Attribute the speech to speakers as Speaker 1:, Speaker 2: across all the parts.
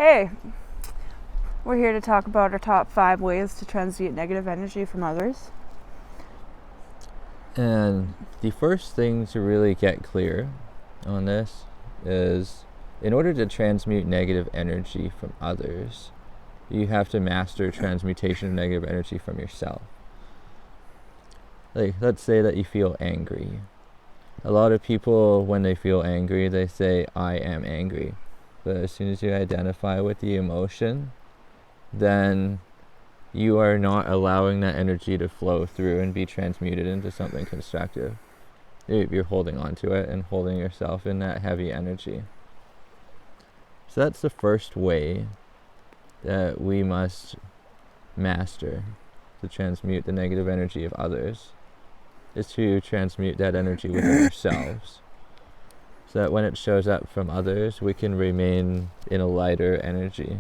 Speaker 1: Hey, we're here to talk about our top 5 ways to transmute negative energy from others.
Speaker 2: And the first thing to really get clear on this is, in order to transmute negative energy from others, you have to master transmutation of negative energy from yourself. Like, let's say that you feel angry. A lot of people, when they feel angry, they say, I am angry. But as soon as you identify with the emotion, then you are not allowing that energy to flow through and be transmuted into something constructive. You're holding on to it and holding yourself in that heavy energy. So that's the first way that we must master to transmute the negative energy of others, is to transmute that energy within ourselves, so that when it shows up from others, we can remain in a lighter energy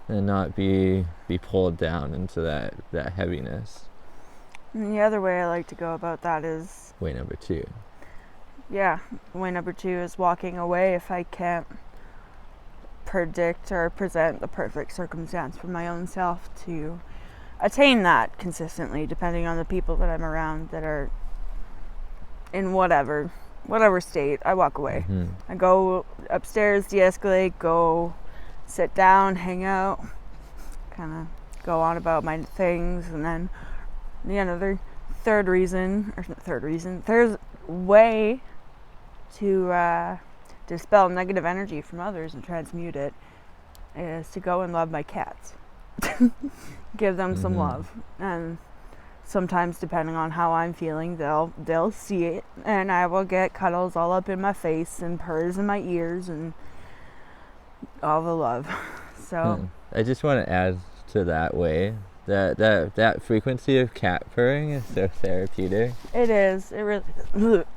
Speaker 2: and not be pulled down into that heaviness.
Speaker 1: And the other way I like to go about that is...
Speaker 2: Way number 2.
Speaker 1: Yeah, way number 2 is walking away if I can't predict or present the perfect circumstance for my own self to attain that consistently, depending on the people that I'm around that are in whatever state. I walk away. I go upstairs, de-escalate, go sit down, hang out, kind of go on about my things, and then third way to dispel negative energy from others and transmute it is to go and love my cats. Give them some love, and sometimes, depending on how I'm feeling, they'll see it, and I will get cuddles all up in my face and purrs in my ears and all the love. So
Speaker 2: I just want to add to that way that frequency of cat purring is so therapeutic.
Speaker 1: It is. It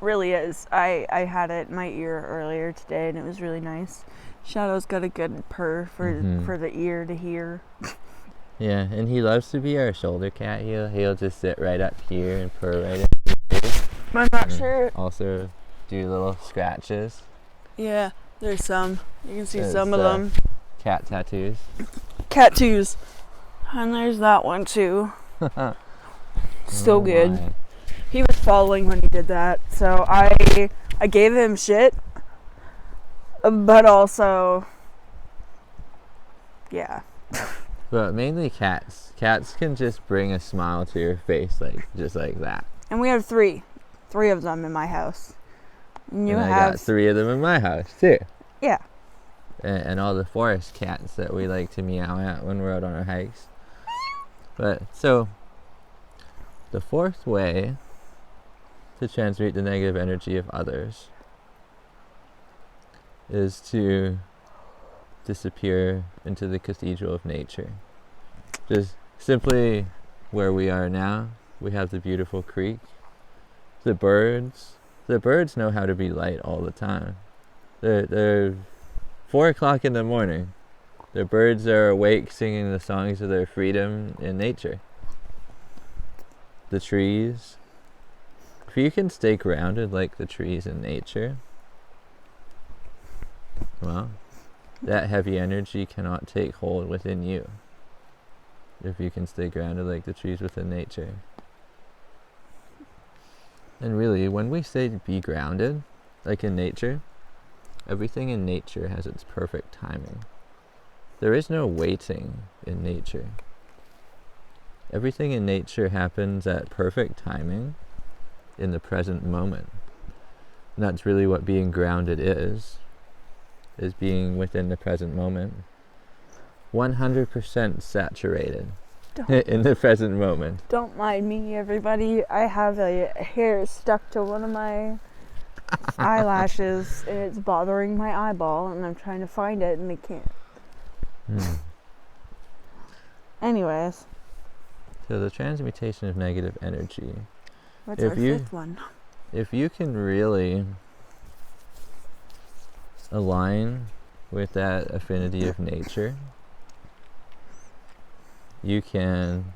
Speaker 1: really is. I had it in my ear earlier today, and it was really nice. Shadow's got a good purr for the ear to hear.
Speaker 2: Yeah, and he loves to be our shoulder cat. He'll just sit right up here and purr right at your face.
Speaker 1: I'm not sure.
Speaker 2: Also do little scratches.
Speaker 1: Yeah, there's some. You can see some of them.
Speaker 2: Cat tattoos.
Speaker 1: Tattoos. And there's that one too. So good. My. He was following when he did that, so I gave him shit, but also, yeah.
Speaker 2: But mainly cats. Cats can just bring a smile to your face, just like that.
Speaker 1: And we have three of them in my house.
Speaker 2: And I got 3 of them in my house too.
Speaker 1: Yeah.
Speaker 2: And all the forest cats that we like to meow at when we're out on our hikes. But so, the 4th way to transmute the negative energy of others is to disappear into the cathedral of nature. Just simply where we are now, we have the beautiful creek. The birds know how to be light all the time. They're 4 o'clock in the morning. The birds are awake singing the songs of their freedom in nature. The trees. If you can stay grounded like the trees in nature, well, that heavy energy cannot take hold within you. If you can stay grounded like the trees within nature. And really, when we say be grounded, like in nature, everything in nature has its perfect timing. There is no waiting in nature. Everything in nature happens at perfect timing in the present moment. And that's really what being grounded is being within the present moment. 100% saturated in the present moment.
Speaker 1: Don't mind me, everybody. I have a hair stuck to one of my eyelashes, and it's bothering my eyeball, and I'm trying to find it, and I can't. Anyways.
Speaker 2: So the transmutation of negative energy.
Speaker 1: What's our 5th one?
Speaker 2: If you can really align with that affinity of nature, you can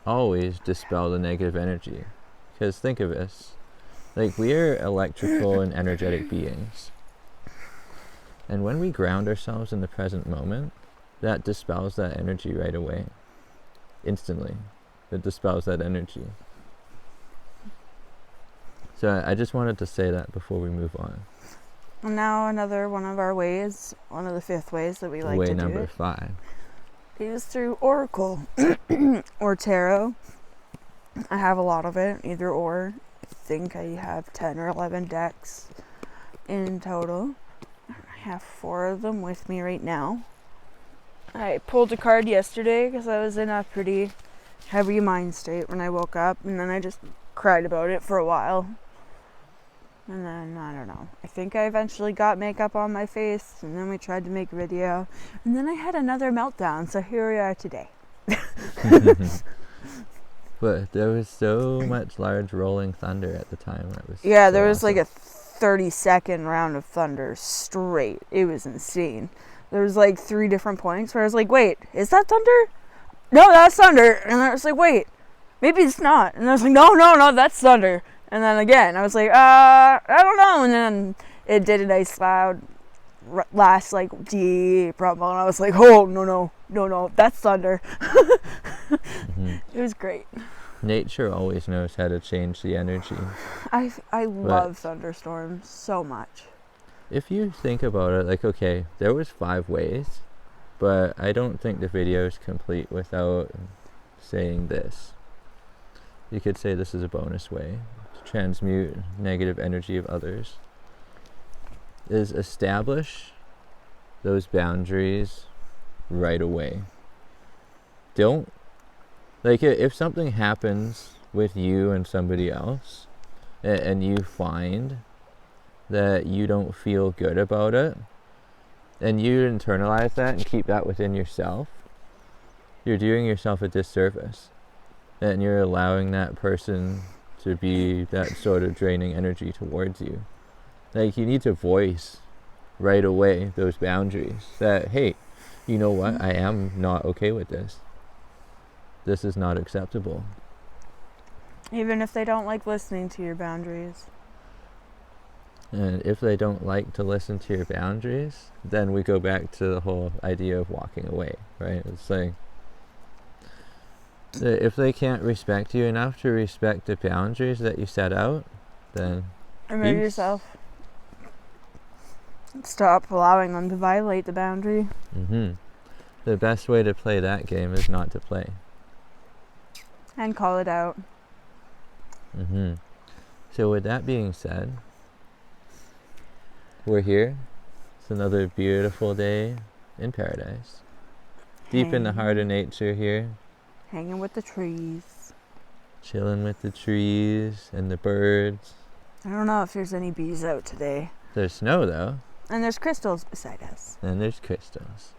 Speaker 2: always dispel the negative energy. Because think of this. Like, we are electrical and energetic beings. And when we ground ourselves in the present moment, that dispels that energy right away. Instantly. It dispels that energy. So I just wanted to say that before we move on.
Speaker 1: And now another one of our ways, one of the 5th ways that we like
Speaker 2: Way
Speaker 1: to do
Speaker 2: number
Speaker 1: it,
Speaker 2: 5.
Speaker 1: is through Oracle or Tarot. I have a lot of it, either or. I think I have 10 or 11 decks in total. I have 4 of them with me right now. I pulled a card yesterday because I was in a pretty heavy mind state when I woke up, and then I just cried about it for a while. And then, I don't know, I think I eventually got makeup on my face, and then we tried to make a video, and then I had another meltdown, so here we are today.
Speaker 2: But there was so much large rolling thunder at the time. That was
Speaker 1: Yeah,
Speaker 2: so
Speaker 1: there was
Speaker 2: awesome.
Speaker 1: like a 30-second round of thunder straight. It was insane. There was like 3 different points where I was like, wait, is that thunder? No, that's thunder. And I was like, wait, maybe it's not. And I was like, no, that's thunder. And then again, I was like, I don't know. And then it did a nice loud, last like deep rumble. And I was like, oh, no, that's thunder.
Speaker 2: Mm-hmm.
Speaker 1: It was great.
Speaker 2: Nature always knows how to change the energy.
Speaker 1: I love thunderstorms so much.
Speaker 2: If you think about it, like, okay, there was 5 ways, but I don't think the video is complete without saying this. You could say this is a bonus way to transmute negative energy of others, is establish those boundaries right away. Don't, like, if something happens with you and somebody else, and you find that you don't feel good about it, and you internalize that and keep that within yourself, you're doing yourself a disservice. And you're allowing that person to be that sort of draining energy towards you. Like, you need to voice right away those boundaries that, hey, you know what, I am not okay with this. This is not acceptable.
Speaker 1: Even if they don't like listening to your boundaries.
Speaker 2: And if they don't like to listen to your boundaries, then we go back to the whole idea of walking away, right? It's like, if they can't respect you enough to respect the boundaries that you set out, then
Speaker 1: remove yourself. Stop allowing them to violate the boundary.
Speaker 2: The best way to play that game is not to play.
Speaker 1: And call it out.
Speaker 2: So with that being said, we're here. It's another beautiful day in paradise. Deep in the heart of nature here.
Speaker 1: Hanging with the trees.
Speaker 2: Chilling with the trees and the birds.
Speaker 1: I don't know if there's any bees out today.
Speaker 2: There's snow though.
Speaker 1: And there's crystals beside us.
Speaker 2: And there's crystals.